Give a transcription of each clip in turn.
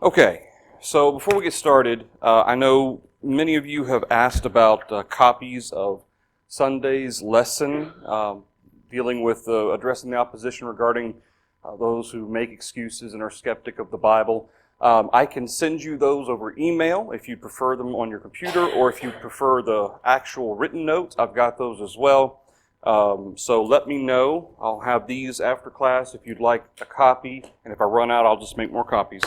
Okay, so before we get started, I know many of you have asked about copies of Sunday's lesson dealing with addressing the opposition regarding those who make excuses and are skeptic of the Bible. I can send you those over email if you prefer them on your computer, or if you prefer the actual written notes, I've got those as well. So let me know. I'll have these after class if you'd like a copy, and if I run out, I'll just make more copies.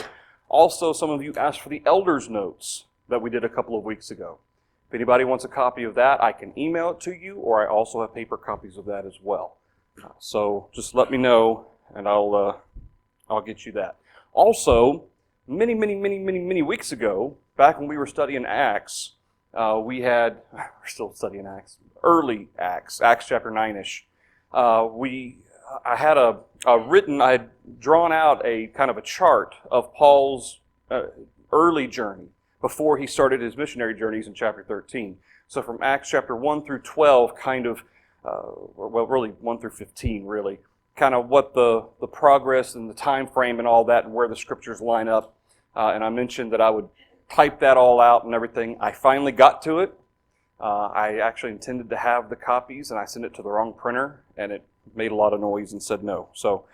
Also, some of you asked for the elders' notes that we did a couple of weeks ago. If anybody wants a copy of that, I can email it to you, or I also have paper copies of that as well. So just let me know, and I'll get you that. Also, many weeks ago, back when we were studying Acts, we're still studying Acts, early Acts chapter 9-ish. I had drawn out a kind of a chart of Paul's early journey before he started his missionary journeys in chapter 13. So from Acts chapter 1 through 12, really 1 through 15, really, kind of what the progress and the time frame and all that and where the scriptures line up. And I mentioned that I would type that all out and everything. I finally got to it. I actually intended to have the copies, and I sent it to the wrong printer, and it made a lot of noise and said no. So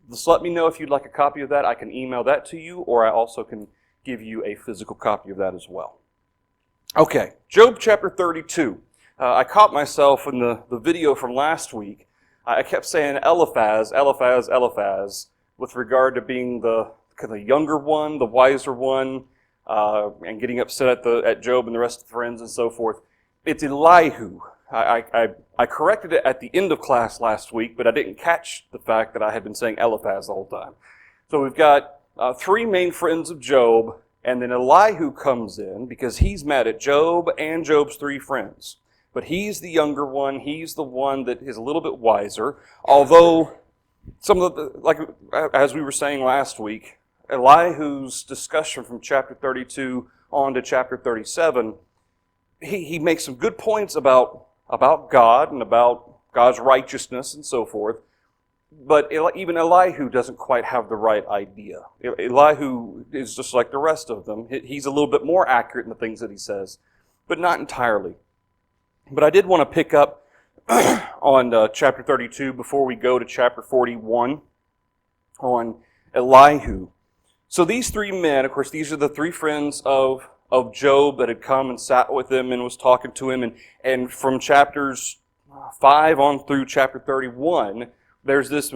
just let me know if you'd like a copy of that. I can email that to you, or I also can give you a physical copy of that as well. Okay, Job chapter 32. I caught myself in the video from last week. I kept saying Eliphaz, Eliphaz, Eliphaz, with regard to being the younger one, the wiser one, and getting upset at Job and the rest of the friends and so forth. It's Elihu. I corrected it at the end of class last week, but I didn't catch the fact that I had been saying Eliphaz the whole time. So we've got three main friends of Job, and then Elihu comes in because he's mad at Job and Job's three friends. But he's the younger one. He's the one that is a little bit wiser. Although, as we were saying last week, Elihu's discussion from chapter 32 on to chapter 37, he makes some good points about God and about God's righteousness and so forth. But even Elihu doesn't quite have the right idea. Elihu is just like the rest of them. He's a little bit more accurate in the things that he says, but not entirely. But I did want to pick up on chapter 32 before we go to chapter 41 on Elihu. So these three men, of course, these are the three friends of Job that had come and sat with him and was talking to him. And from chapters 5 on through chapter 31, there's this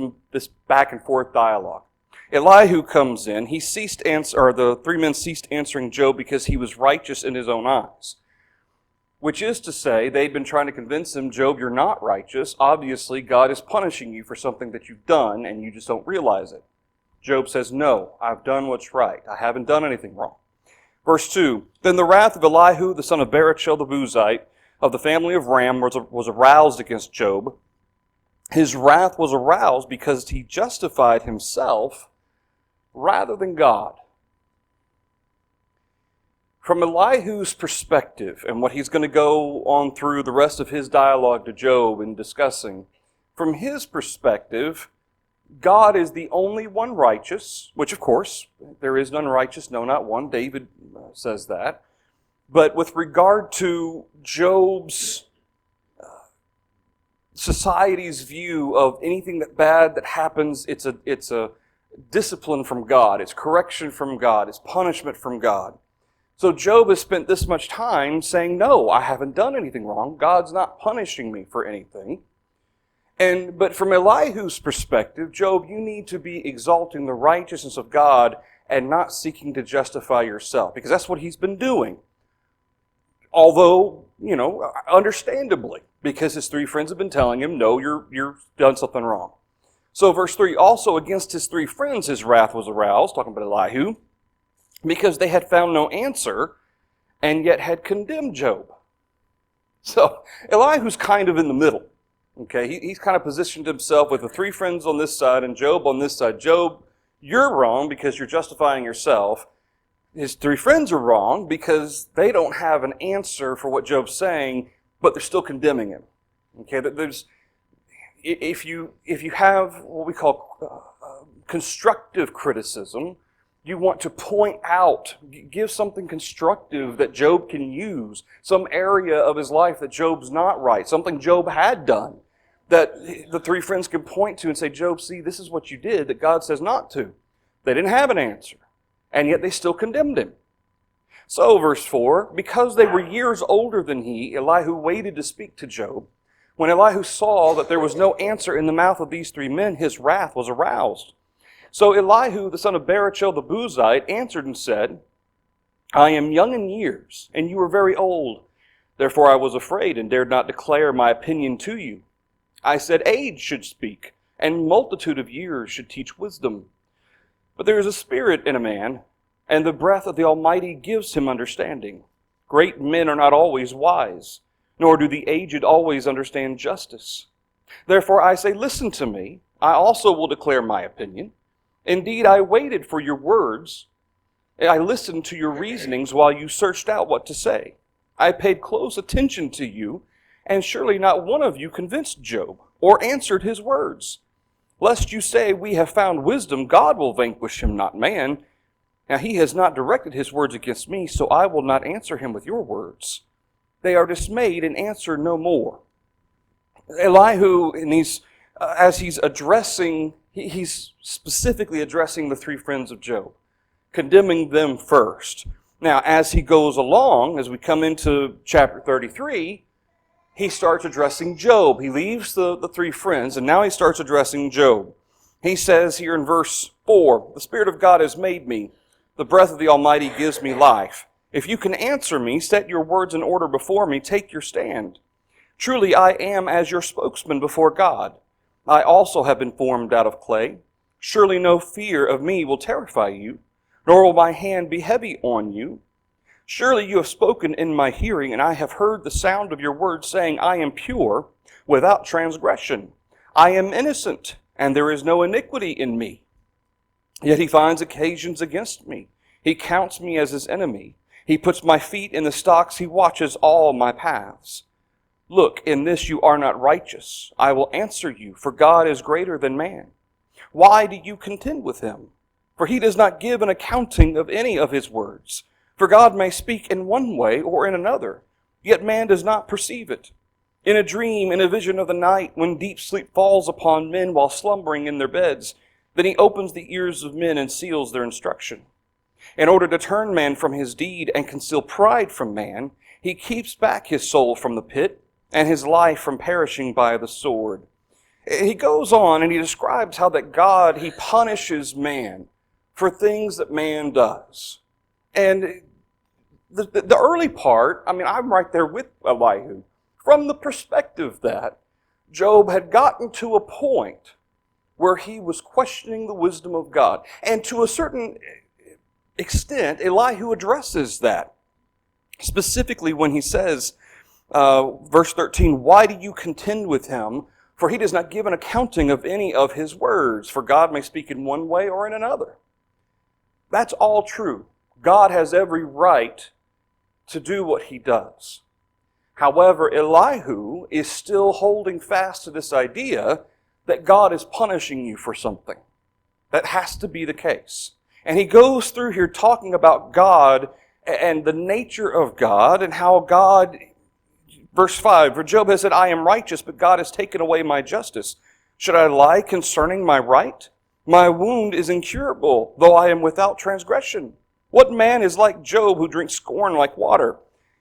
back and forth dialogue. Elihu comes in. The three men ceased answering Job because he was righteous in his own eyes. Which is to say, they'd been trying to convince him, Job, you're not righteous. Obviously, God is punishing you for something that you've done, and you just don't realize it. Job says, no, I've done what's right. I haven't done anything wrong. Verse 2, then the wrath of Elihu, the son of Barachel the Buzite, of the family of Ram, was aroused against Job. His wrath was aroused because he justified himself rather than God. From Elihu's perspective, and what he's going to go on through the rest of his dialogue to Job and discussing, from his perspective, God is the only one righteous, which of course, there is none righteous, no, not one. David says that. But with regard to Job's society's view of anything bad that happens, it's a discipline from God, it's correction from God, it's punishment from God. So Job has spent this much time saying, no, I haven't done anything wrong. God's not punishing me for anything. But from Elihu's perspective, Job, you need to be exalting the righteousness of God and not seeking to justify yourself, because that's what he's been doing. Although, understandably, because his three friends have been telling him, no, you're done something wrong. So verse 3, also against his three friends his wrath was aroused, talking about Elihu, because they had found no answer and yet had condemned Job. So Elihu's kind of in the middle. Okay, he's kind of positioned himself with the three friends on this side and Job on this side. Job, you're wrong because you're justifying yourself. His three friends are wrong because they don't have an answer for what Job's saying, but they're still condemning him. Okay, if you have what we call constructive criticism, You want to point out, give something constructive that Job can use, some area of his life that Job's not right, something Job had done that the three friends can point to and say, Job, see, this is what you did that God says not to. They didn't have an answer, and yet they still condemned him. So, verse 4, because they were years older than he, Elihu waited to speak to Job. When Elihu saw that there was no answer in the mouth of these three men, his wrath was aroused. So Elihu, the son of Barachel the Buzite, answered and said, I am young in years, and you are very old. Therefore I was afraid and dared not declare my opinion to you. I said, age should speak, and multitude of years should teach wisdom. But there is a spirit in a man, and the breath of the Almighty gives him understanding. Great men are not always wise, nor do the aged always understand justice. Therefore I say, listen to me, I also will declare my opinion. Indeed, I waited for your words. I listened to your reasonings while you searched out what to say. I paid close attention to you, and surely not one of you convinced Job or answered his words. Lest you say, we have found wisdom, God will vanquish him, not man. Now he has not directed his words against me, so I will not answer him with your words. They are dismayed and answer no more. Elihu, as he's addressing, he's specifically addressing the three friends of Job, condemning them first. Now, as he goes along, as we come into chapter 33, he starts addressing Job. He leaves the three friends, and now he starts addressing Job. He says here in verse 4, the Spirit of God has made me. The breath of the Almighty gives me life. If you can answer me, set your words in order before me, take your stand. Truly, I am as your spokesman before God. I also have been formed out of clay. Surely no fear of me will terrify you, nor will my hand be heavy on you. Surely you have spoken in my hearing, and I have heard the sound of your words, saying, I am pure, without transgression. I am innocent, and there is no iniquity in me. Yet he finds occasions against me. He counts me as his enemy. He puts my feet in the stocks. He watches all my paths. Look, in this you are not righteous. I will answer you, for God is greater than man. Why do you contend with him? For he does not give an accounting of any of his words. For God may speak in one way or in another, yet man does not perceive it. In a dream, in a vision of the night, when deep sleep falls upon men while slumbering in their beds, then he opens the ears of men and seals their instruction. In order to turn man from his deed and conceal pride from man, he keeps back his soul from the pit, and his life from perishing by the sword. He goes on and he describes how that God, he punishes man for things that man does. And the early part, I'm right there with Elihu, from the perspective that Job had gotten to a point where he was questioning the wisdom of God. And to a certain extent, Elihu addresses that. Specifically when he says, verse 13, why do you contend with him? For he does not give an accounting of any of his words, for God may speak in one way or in another. That's all true. God has every right to do what he does. However, Elihu is still holding fast to this idea that God is punishing you for something. That has to be the case. And he goes through here talking about God and the nature of God and how God, verse 5, for Job has said, I am righteous, but God has taken away my justice. Should I lie concerning my right? My wound is incurable, though I am without transgression. What man is like Job who drinks scorn like water?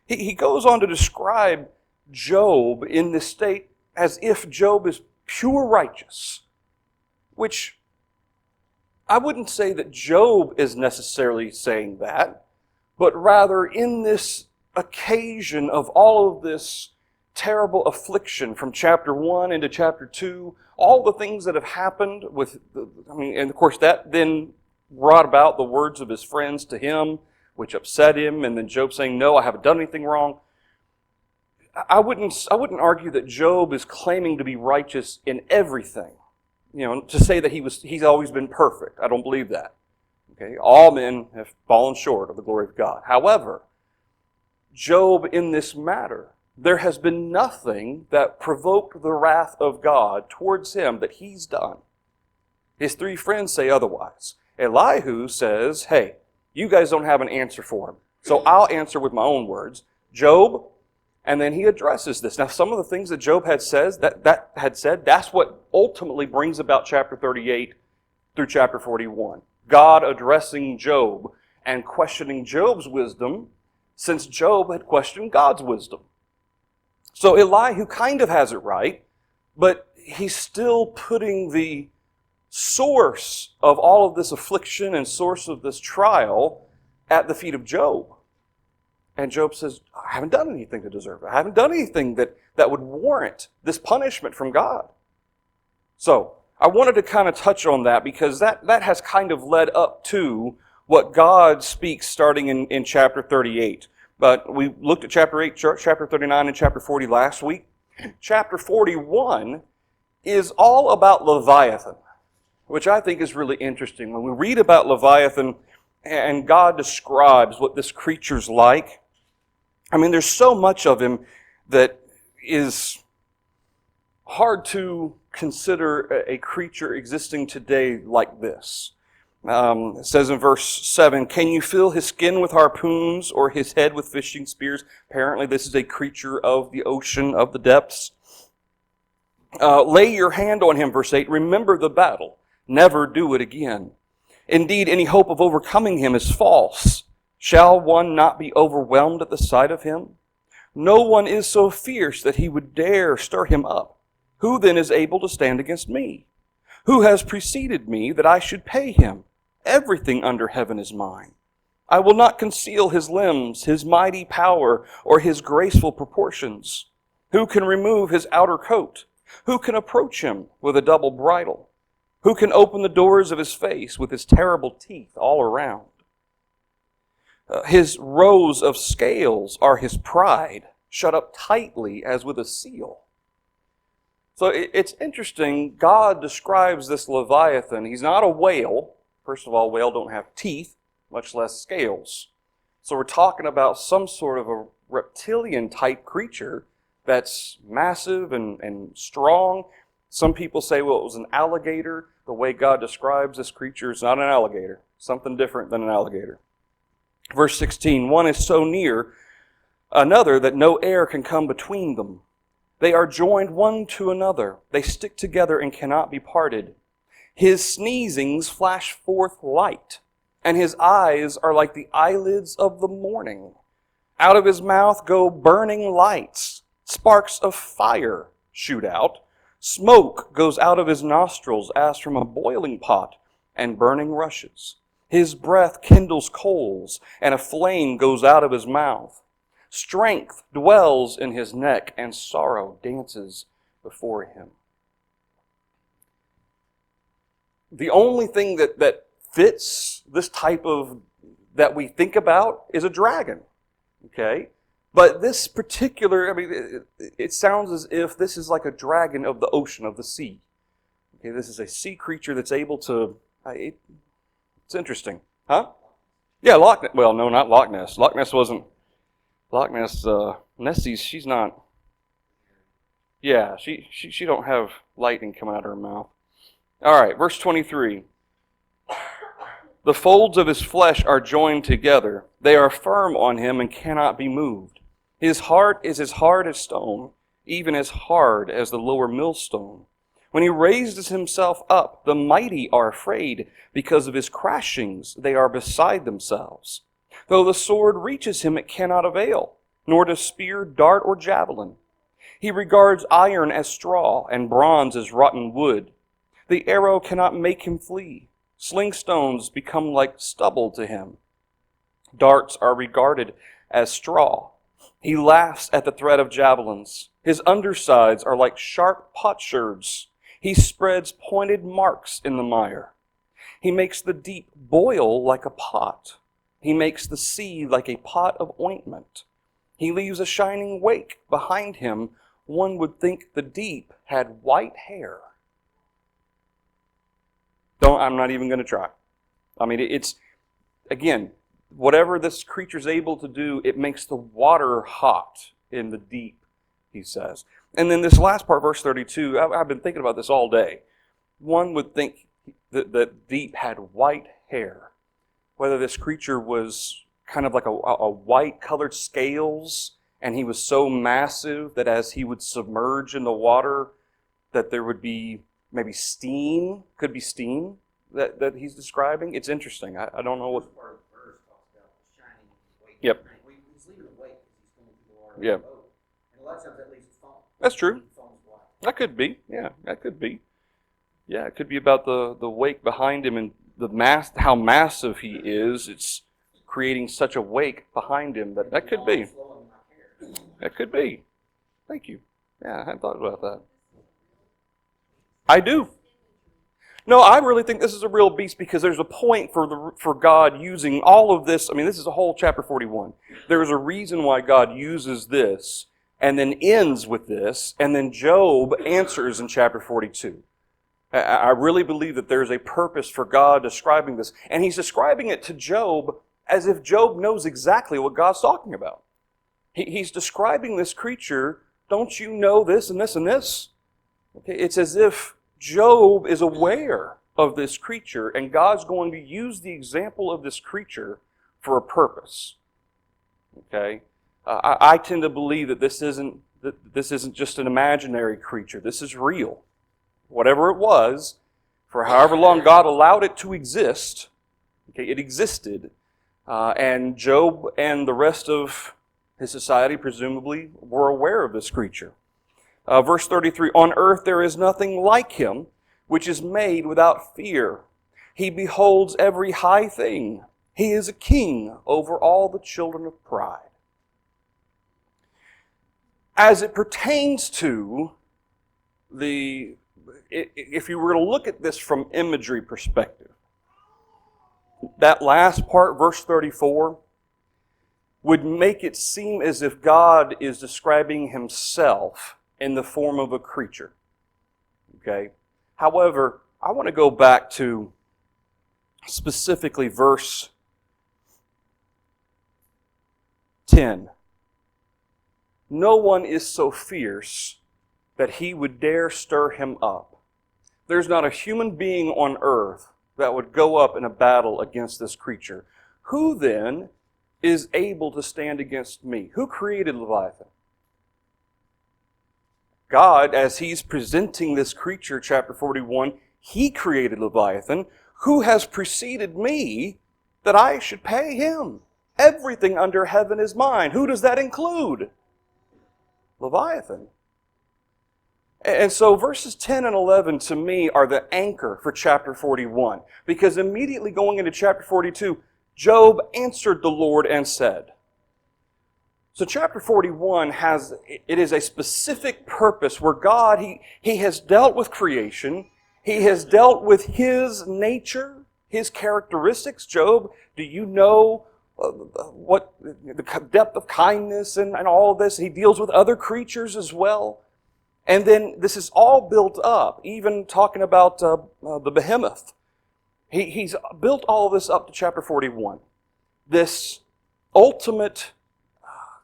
He goes on to describe Job in this state as if Job is pure righteous, which I wouldn't say that Job is necessarily saying that, but rather in this occasion of all of this terrible affliction from chapter 1 into chapter 2, all the things that have happened with, and of course that then brought about the words of his friends to him, which upset him, and then Job saying, no, I haven't done anything wrong. I wouldn't argue that Job is claiming to be righteous in everything. To say that he's always been perfect. I don't believe that. Okay? All men have fallen short of the glory of God. However, Job in this matter, there has been nothing that provoked the wrath of God towards him that he's done. His three friends say otherwise. Elihu says, hey, you guys don't have an answer for him. So I'll answer with my own words. Job, and then he addresses this. Now, some of the things that Job had said, that's what ultimately brings about chapter 38 through chapter 41. God addressing Job and questioning Job's wisdom, since Job had questioned God's wisdom. So Elihu kind of has it right, but he's still putting the source of all of this affliction and source of this trial at the feet of Job. And Job says, I haven't done anything to deserve it. I haven't done anything that would warrant this punishment from God. So I wanted to kind of touch on that because that has kind of led up to what God speaks starting in chapter 38. But we looked at chapter 8, chapter 39, and chapter 40 last week. Chapter 41 is all about Leviathan, which I think is really interesting. When we read about Leviathan and God describes what this creature's like, I mean, there's so much of him that is hard to consider a creature existing today like this. It says in verse 7, can you fill his skin with harpoons or his head with fishing spears? Apparently this is a creature of the ocean, of the depths. Lay your hand on him, verse 8. Remember the battle. Never do it again. Indeed, any hope of overcoming him is false. Shall one not be overwhelmed at the sight of him? No one is so fierce that he would dare stir him up. Who then is able to stand against me? Who has preceded me that I should pay him? Everything under heaven is mine. I will not conceal his limbs, his mighty power, or his graceful proportions. Who can remove his outer coat? Who can approach him with a double bridle? Who can open the doors of his face with his terrible teeth all around? His rows of scales are his pride, shut up tightly as with a seal. So it's interesting, God describes this Leviathan. He's not a whale. First of all, whale don't have teeth, much less scales. So we're talking about some sort of a reptilian type creature that's massive and strong. Some people say, well, it was an alligator. The way God describes this creature is not an alligator, something different than an alligator. Verse 16, one is so near another that no air can come between them. They are joined one to another. They stick together and cannot be parted. His sneezings flash forth light, and his eyes are like the eyelids of the morning. Out of his mouth go burning lights. Sparks of fire shoot out. Smoke goes out of his nostrils as from a boiling pot, and burning rushes. His breath kindles coals, and a flame goes out of his mouth. Strength dwells in his neck, and sorrow dances before him. The only thing that fits this type of, that we think about, is a dragon. Okay? But this particular, it sounds as if this is like a dragon of the ocean, of the sea. Okay, this is a sea creature that's able to, it's interesting. Huh? Yeah, Loch Ness. Well, no, not Loch Ness. Loch Ness, Nessie, she's not, yeah, she don't have lightning coming out of her mouth. All right, verse 23. The folds of his flesh are joined together. They are firm on him and cannot be moved. His heart is as hard as stone, even as hard as the lower millstone. When he raises himself up, the mighty are afraid. Because of his crashings, they are beside themselves. Though the sword reaches him, it cannot avail, nor does spear, dart, or javelin. He regards iron as straw, and bronze as rotten wood. The arrow cannot make him flee. Sling stones become like stubble to him. Darts are regarded as straw. He laughs at the threat of javelins. His undersides are like sharp potsherds. He spreads pointed marks in the mire. He makes the deep boil like a pot. He makes the sea like a pot of ointment. He leaves a shining wake behind him. One would think the deep had white hair. I'm not even going to try. It's, again, whatever this creature's able to do, it makes the water hot in the deep, he says. And then this last part, verse 32, I've been thinking about this all day. One would think that the deep had white hair. Whether this creature was kind of like a white-colored scales, and he was so massive that as he would submerge in the water, that there would be maybe steam, could be steam that he's describing. It's interesting. I don't know what. Yep. He's leaving a wake because he's going through the water. Yep. And a lot of times that leaves foam. That's true. That could be. Yeah, that could be. Yeah, it could be about the wake behind him and how massive he is. It's creating such a wake behind him that could be. That could be. Thank you. Yeah, I hadn't thought about that. I do. No, I really think this is a real beast because there's a point for God using all of this. I mean, this is a whole chapter 41. There's a reason why God uses this and then ends with this, and then Job answers in chapter 42. I really believe that there's a purpose for God describing this, and he's describing it to Job as if Job knows exactly what God's talking about. He's describing this creature, don't you know this and this and this? Okay, it's as if Job is aware of this creature, and God's going to use the example of this creature for a purpose. Okay, I tend to believe that this isn't just an imaginary creature. This is real. Whatever it was, for however long God allowed it to exist, okay, it existed, and Job and the rest of his society presumably were aware of this creature. Verse 33, on earth there is nothing like him, which is made without fear. He beholds every high thing. He is a king over all the children of pride. As it pertains to if you were to look at this from imagery perspective, that last part, verse 34, would make it seem as if God is describing himself in the form of a creature. Okay? However, I want to go back to specifically verse 10. No one is so fierce that he would dare stir him up. There's not a human being on earth that would go up in a battle against this creature. Who then is able to stand against me? Who created Leviathan? God, as he's presenting this creature, chapter 41, he created Leviathan. Who has preceded me that I should pay him? Everything under heaven is mine. Who does that include? Leviathan. And so verses 10 and 11 to me are the anchor for chapter 41. Because immediately going into chapter 42, Job answered the Lord and said. So chapter 41 is a specific purpose where God, He has dealt with creation. He has dealt with His nature, His characteristics. Job, do you know what the depth of kindness and all of this? He deals with other creatures as well. And then this is all built up, even talking about the behemoth. He's built all of this up to chapter 41. This ultimate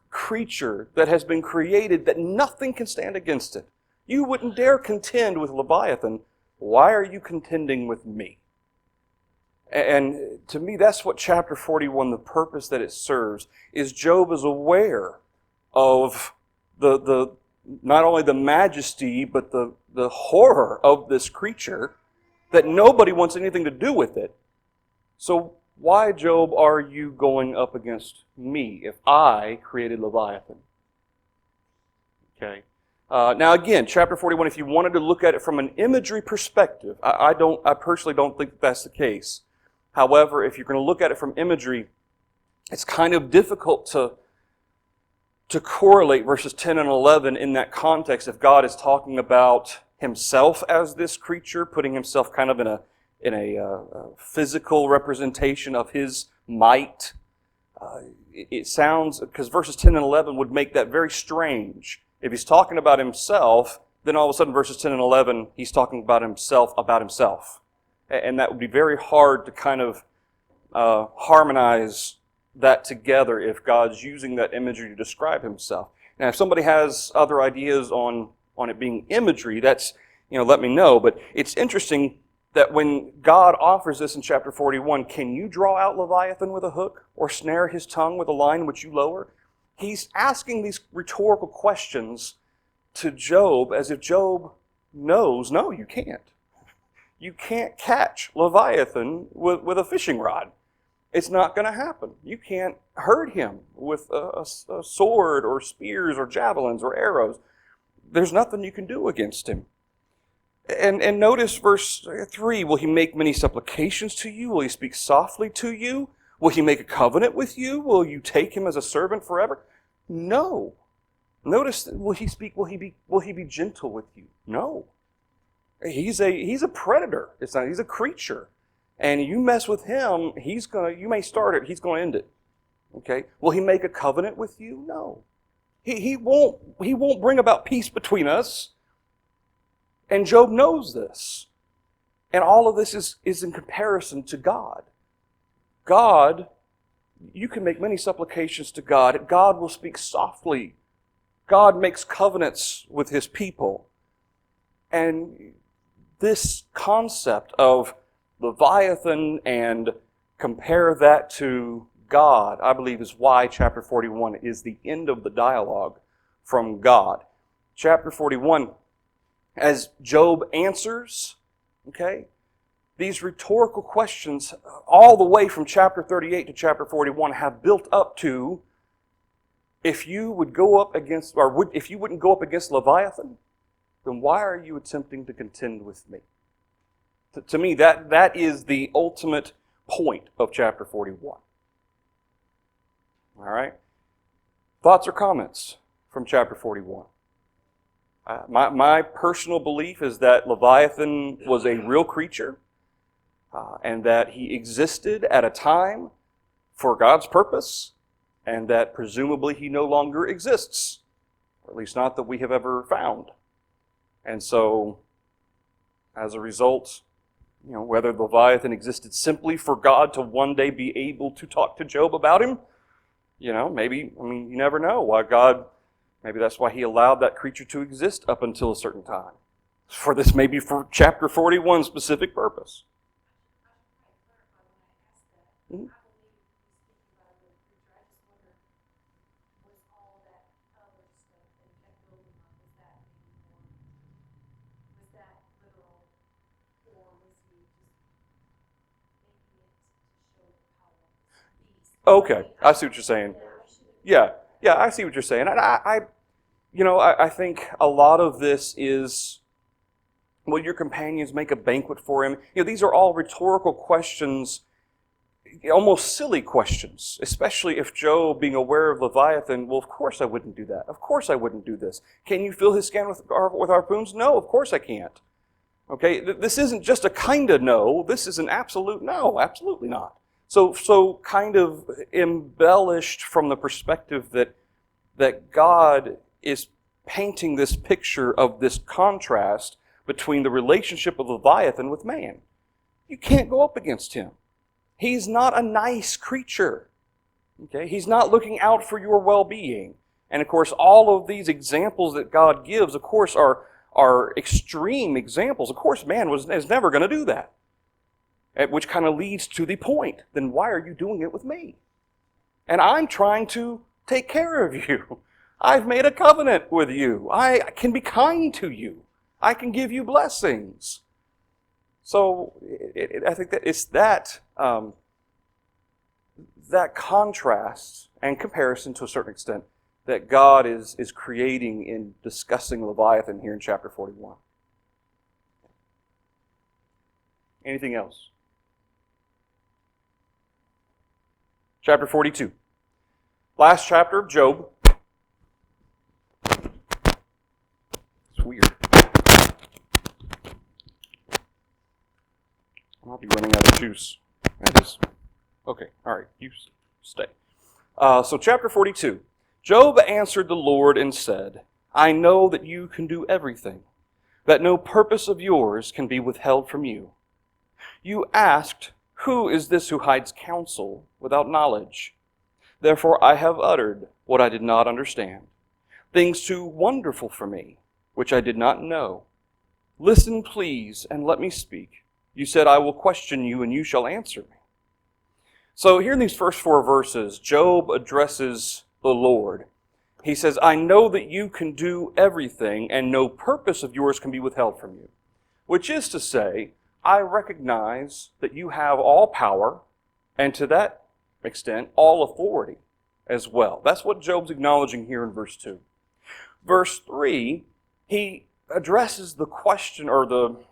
creature that has been created that nothing can stand against it. You wouldn't dare contend with Leviathan. Why are you contending with me? And to me, that's what chapter 41, the purpose that it serves, is Job is aware of the not only the majesty, but the horror of this creature, that nobody wants anything to do with it. So why, Job, are you going up against me if I created Leviathan? Okay. Now again, chapter 41, if you wanted to look at it from an imagery perspective, I personally don't think that's the case. However, if you're going to look at it from imagery, it's kind of difficult to correlate verses 10 and 11 in that context if God is talking about himself as this creature, putting himself kind of in a physical representation of his might. It sounds, because verses 10 and 11 would make that very strange. If he's talking about himself, then all of a sudden verses 10 and 11, he's talking about himself. And that would be very hard to kind of harmonize that together if God's using that imagery to describe himself. Now, if somebody has other ideas on it being imagery, that's, let me know. But it's interesting, that when God offers this in chapter 41, can you draw out Leviathan with a hook or snare his tongue with a line which you lower? He's asking these rhetorical questions to Job as if Job knows, no, you can't. You can't catch Leviathan with a fishing rod. It's not going to happen. You can't hurt him with a sword or spears or javelins or arrows. There's nothing you can do against him. And notice verse 3, will he make many supplications to you? Will he speak softly to you? Will he make a covenant with you? Will you take him as a servant forever? No. Notice, will he be gentle with you? No. He's a predator. He's a creature. And you mess with him, you may start it, he's going to end it. Okay? Will he make a covenant with you? No. He won't bring about peace between us. And Job knows this. And all of this is in comparison to God. God, you can make many supplications to God. God will speak softly. God makes covenants with his people. And this concept of Leviathan and compare that to God, I believe is why chapter 41 is the end of the dialogue from God. Chapter 41, as Job answers, okay, these rhetorical questions all the way from chapter 38 to chapter 41 have built up to, if you wouldn't go up against Leviathan, then why are you attempting to contend with me? To me, that is the ultimate point of chapter 41. All right? Thoughts or comments from chapter 41? My personal belief is that Leviathan was a real creature and that he existed at a time for God's purpose and that presumably he no longer exists, or at least not that we have ever found. And so, as a result, whether Leviathan existed simply for God to one day be able to talk to Job about him, maybe, you never know why God, maybe that's why he allowed that creature to exist up until a certain time. For this maybe for chapter 41 specific purpose. Mm-hmm. Okay, I see what you're saying. Yeah, I see what you're saying. And I think a lot of this is, will your companions make a banquet for him? These are all rhetorical questions, almost silly questions, especially if Job, being aware of Leviathan, well, of course I wouldn't do that. Of course I wouldn't do this. Can you fill his skin with harpoons? No, of course I can't. Okay, this isn't just a kind of no. This is an absolute no, absolutely not. So kind of embellished from the perspective that God is painting this picture of this contrast between the relationship of Leviathan with man. You can't go up against him. He's not a nice creature. Okay? He's not looking out for your well-being. And of course, all of these examples that God gives, of course, are extreme examples. Of course, man is never going to do that. Which kind of leads to the point, then why are you doing it with me? And I'm trying to take care of you. I've made a covenant with you. I can be kind to you. I can give you blessings. So I think that it's that contrast and comparison to a certain extent that God is creating in discussing Leviathan here in chapter 41. Anything else? Chapter 42. Last chapter of Job. It's weird. I'll be running out of juice. Okay, all right, you stay. So chapter 42. Job answered the Lord and said, I know that you can do everything, that no purpose of yours can be withheld from you. You asked, who is this who hides counsel without knowledge? Therefore I have uttered what I did not understand, things too wonderful for me, which I did not know. Listen, please, and let me speak. You said, I will question you and you shall answer me. So here in these first 4 verses, Job addresses the Lord. He says, I know that you can do everything and no purpose of yours can be withheld from you. Which is to say, I recognize that you have all power and to that extent, all authority as well. That's what Job's acknowledging here in verse 2. Verse 3, he addresses the question,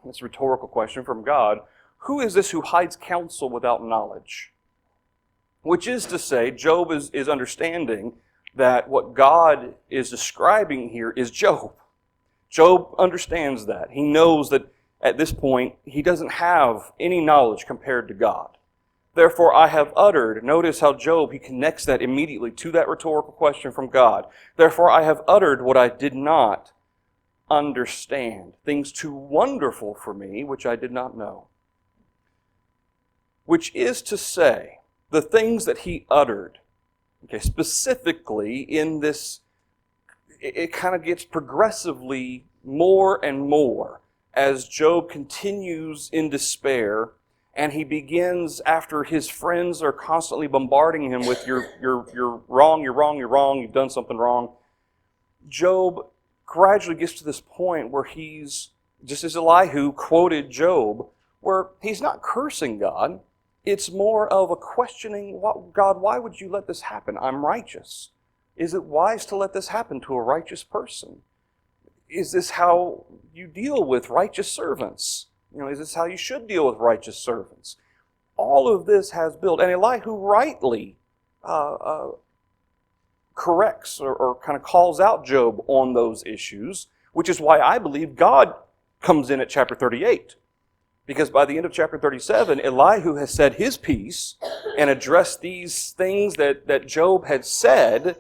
it's a rhetorical question from God, who is this who hides counsel without knowledge? Which is to say, Job is understanding that what God is describing here is Job. Job understands that. He knows that at this point, he doesn't have any knowledge compared to God. Therefore, I have uttered, notice how Job, he connects that immediately to that rhetorical question from God. Therefore, I have uttered what I did not understand, things too wonderful for me, which I did not know. Which is to say, the things that he uttered, okay, specifically in this, it kind of gets progressively more and more as Job continues in despair, and he begins, after his friends are constantly bombarding him with you're wrong, you're wrong, you're wrong, you've done something wrong. Job gradually gets to this point where he's, just as Elihu quoted Job, where he's not cursing God. It's more of a questioning, God, why would you let this happen? I'm righteous. Is it wise to let this happen to a righteous person? Is this how you deal with righteous servants? Is this how you should deal with righteous servants? All of this has built, and Elihu rightly corrects or kind of calls out Job on those issues, which is why I believe God comes in at chapter 38. Because by the end of chapter 37, Elihu has said his piece and addressed these things that Job had said,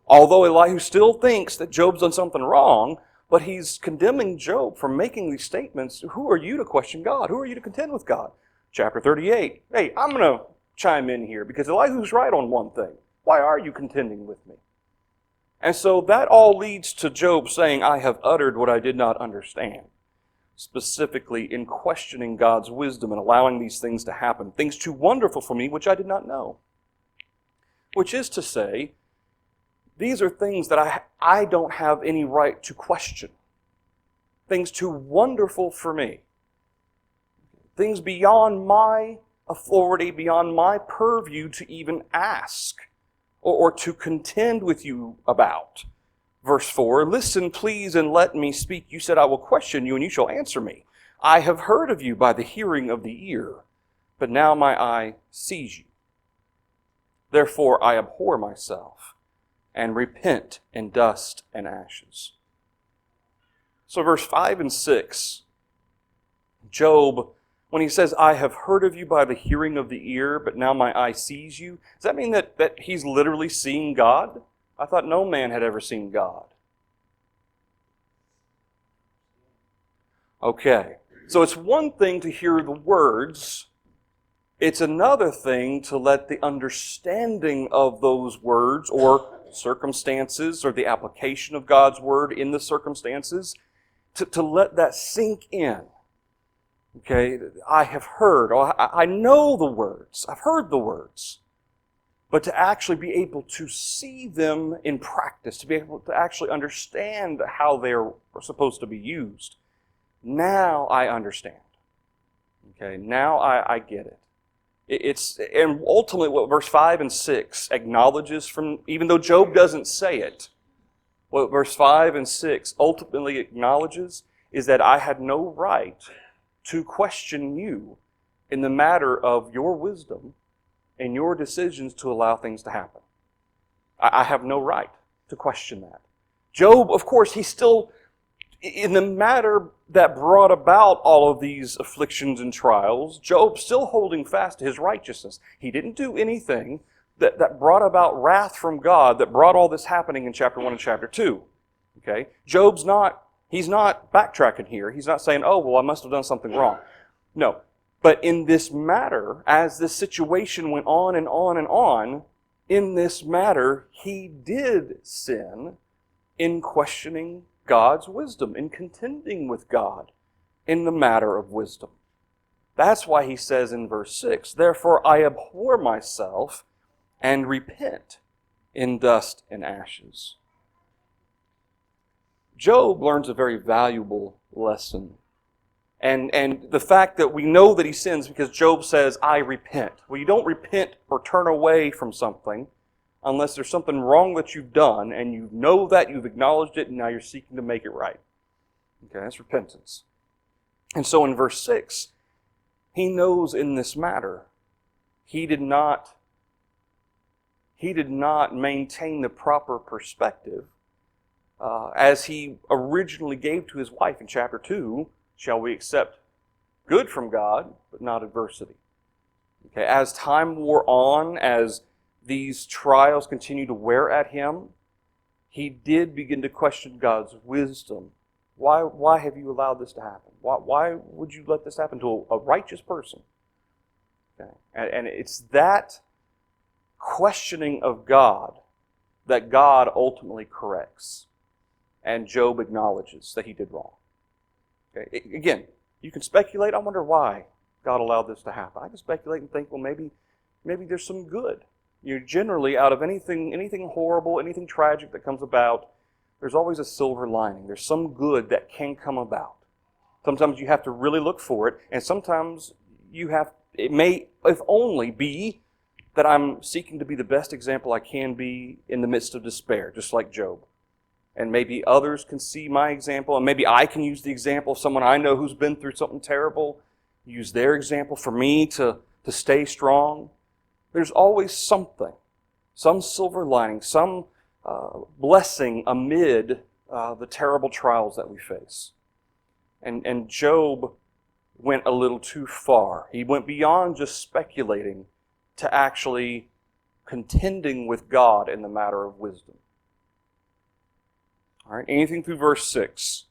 although Elihu still thinks that Job's done something wrong, but he's condemning Job for making these statements. Who are you to question God? Who are you to contend with God? Chapter 38. Hey, I'm going to chime in here because Elihu's right on one thing. Why are you contending with me? And so that all leads to Job saying, I have uttered what I did not understand. Specifically in questioning God's wisdom and allowing these things to happen. Things too wonderful for me which I did not know. Which is to say, these are things that I don't have any right to question. Things too wonderful for me. Things beyond my authority, beyond my purview to even ask or to contend with you about. Verse 4, listen, please, and let me speak. You said, I will question you, and you shall answer me. I have heard of you by the hearing of the ear, but now my eye sees you. Therefore I abhor myself and repent in dust and ashes. So verse 5 and 6, Job, when he says, I have heard of you by the hearing of the ear, but now my eye sees you, does that mean that he's literally seeing God? I thought no man had ever seen God. Okay, so it's one thing to hear the words. It's another thing to let the understanding of those words or circumstances or the application of God's word in the circumstances, to let that sink in. Okay, I have heard, or I know the words, I've heard the words. But to actually be able to see them in practice, to be able to actually understand how they're supposed to be used, now I understand. Okay, now I get it. And ultimately what verse 5 and 6 acknowledges from, even though Job doesn't say it, what verse 5 and 6 ultimately acknowledges is that I had no right to question you in the matter of your wisdom and your decisions to allow things to happen. I have no right to question that. Job, of course, he's still, in the matter that brought about all of these afflictions and trials, Job's still holding fast to his righteousness. He didn't do anything that brought about wrath from God, that brought all this happening in chapter 1 and chapter 2. Okay? He's not backtracking here. He's not saying, oh, well, I must have done something wrong. No. But in this matter, as this situation went on and on and on, in this matter, he did sin in questioning God's wisdom, in contending with God in the matter of wisdom. That's why he says in verse 6, therefore I abhor myself and repent in dust and ashes. Job learns a very valuable lesson. And the fact that we know that he sins because Job says, I repent. Well, you don't repent or turn away from something unless there's something wrong that you've done and you know that, you've acknowledged it, and now you're seeking to make it right. Okay, that's repentance. And so in verse 6, he knows in this matter, he did not maintain the proper perspective as he originally gave to his wife in chapter 2. Shall we accept good from God, but not adversity? Okay, as time wore on, as these trials continued to wear at him, he did begin to question God's wisdom. Why have you allowed this to happen? Why would you let this happen to a righteous person? Okay. And it's that questioning of God that God ultimately corrects. And Job acknowledges that he did wrong. Okay. Again, you can speculate, I wonder why God allowed this to happen. I can speculate and think, well, maybe there's some good. Generally, out of anything horrible, anything tragic that comes about, there's always a silver lining. There's some good that can come about. Sometimes you have to really look for it, and sometimes it may, if only, be that I'm seeking to be the best example I can be in the midst of despair, just like Job. And maybe others can see my example, and maybe I can use the example of someone I know who's been through something terrible, use their example for me to stay strong. There's always something, some silver lining, some blessing amid the terrible trials that we face. And Job went a little too far. He went beyond just speculating to actually contending with God in the matter of wisdom. All right, anything through verse 6.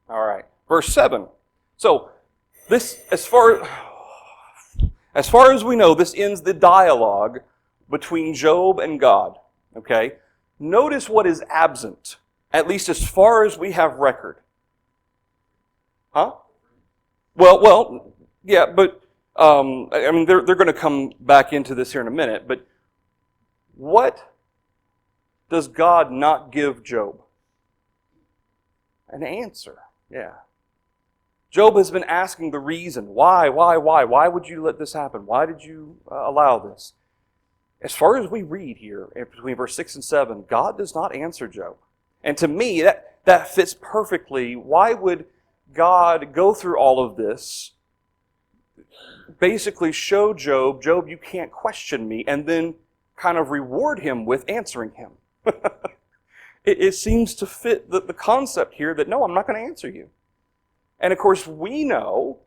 All right, verse 7. So, this, as far as we know, this ends the dialogue between Job and God. Okay? Notice what is absent, at least as far as we have record. Huh? Well, yeah, but they're going to come back into this here in a minute. But what does God not give Job? An answer. Yeah. Job has been asking the reason. Why? Why would you let this happen? Why did you allow this? As far as we read here, between verse 6 and 7, God does not answer Job. And to me, that fits perfectly. Why would God go through all of this, basically show Job, you can't question me, and then kind of reward him with answering him? It seems to fit the concept here that, no, I'm not going to answer you. And of course, we know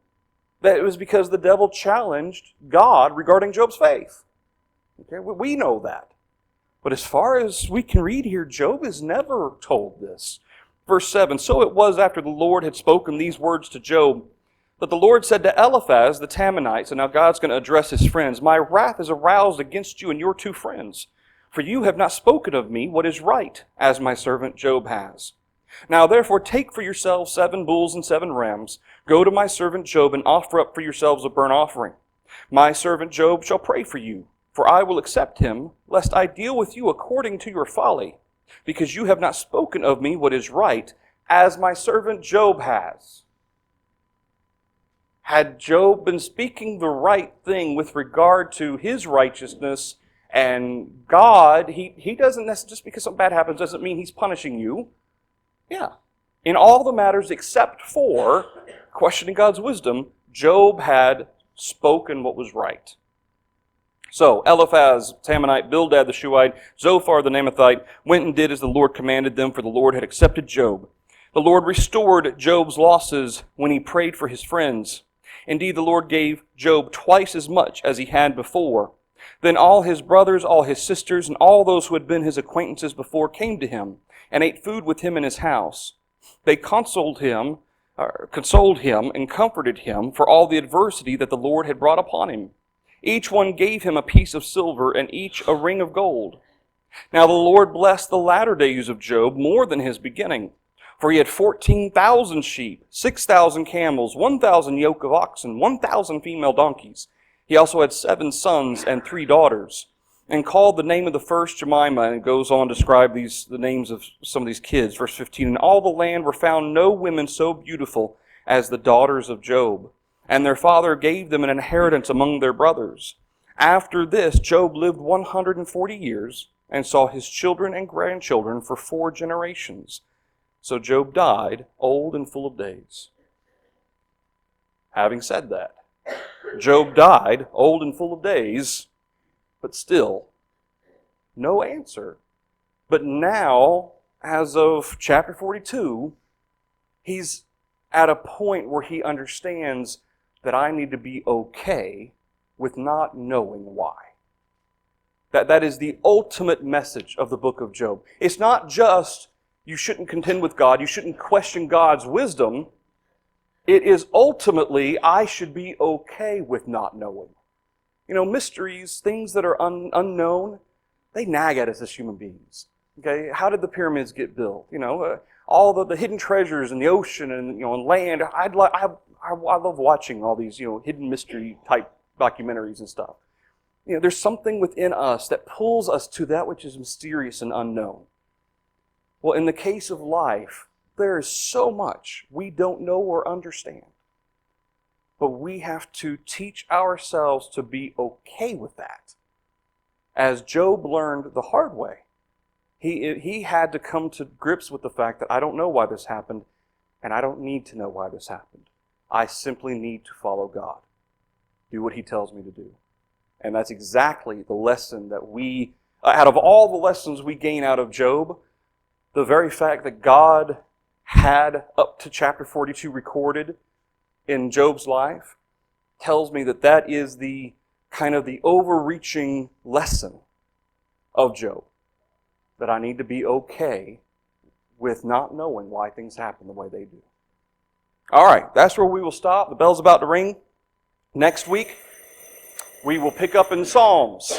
that it was because the devil challenged God regarding Job's faith. Okay, we know that. But as far as we can read here, Job is never told this. Verse 7, so it was after the Lord had spoken these words to Job, that the Lord said to Eliphaz the Temanite, so now God's going to address his friends, my wrath is aroused against you and your two friends, for you have not spoken of me what is right, as my servant Job has. Now therefore take for yourselves 7 bulls and 7 rams, go to my servant Job and offer up for yourselves a burnt offering. My servant Job shall pray for you, for I will accept him, lest I deal with you according to your folly, because you have not spoken of me what is right, as my servant Job has. Had Job been speaking the right thing with regard to his righteousness and God, he doesn't necessarily, just because something bad happens doesn't mean he's punishing you. Yeah. In all the matters except for questioning God's wisdom, Job had spoken what was right. So Eliphaz, Temanite, Bildad the Shuhite, Zophar the Naamathite went and did as the Lord commanded them, for the Lord had accepted Job. The Lord restored Job's losses when he prayed for his friends. Indeed, the Lord gave Job twice as much as he had before. Then all his brothers, all his sisters, and all those who had been his acquaintances before came to him and ate food with him in his house. They consoled him and comforted him for all the adversity that the Lord had brought upon him. Each one gave him a piece of silver and each a ring of gold. Now the Lord blessed the latter days of Job more than his beginning, For he had 14,000 sheep, 6,000 camels, 1,000 yoke of oxen, 1,000 female donkeys. He also had 7 sons and 3 daughters, and called the name of the first Jemima, and it goes on to describe the names of some of these kids. Verse 15, in all the land were found no women so beautiful as the daughters of Job, and their father gave them an inheritance among their brothers. After this, Job lived 140 years, and saw his children and grandchildren for 4 generations. So Job died, old and full of days. Having said that, Job died, old and full of days, but still, no answer. But now, as of chapter 42, he's at a point where he understands that I need to be okay with not knowing why. That is the ultimate message of the book of Job. It's not just you shouldn't contend with God, you shouldn't question God's wisdom. It is ultimately I should be okay with not knowing. You know, mysteries, things that are unknown, they nag at us as human beings. Okay, how did the pyramids get built? You know, all the hidden treasures in the ocean and on land. I love watching all these hidden mystery type documentaries and stuff. You know, there's something within us that pulls us to that which is mysterious and unknown. Well, in the case of life, there is so much we don't know or understand. But we have to teach ourselves to be okay with that. As Job learned the hard way, he had to come to grips with the fact that I don't know why this happened, and I don't need to know why this happened. I simply need to follow God. Do what He tells me to do. And that's exactly the lesson that out of all the lessons we gain out of Job, the very fact that God had up to chapter 42 recorded in Job's life tells me that is the kind of the overreaching lesson of Job. That I need to be okay with not knowing why things happen the way they do. All right, that's where we will stop. The bell's about to ring. Next week, we will pick up in Psalms.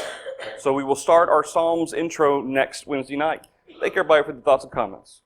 So we will start our Psalms intro next Wednesday night. Thank everybody for the thoughts and comments.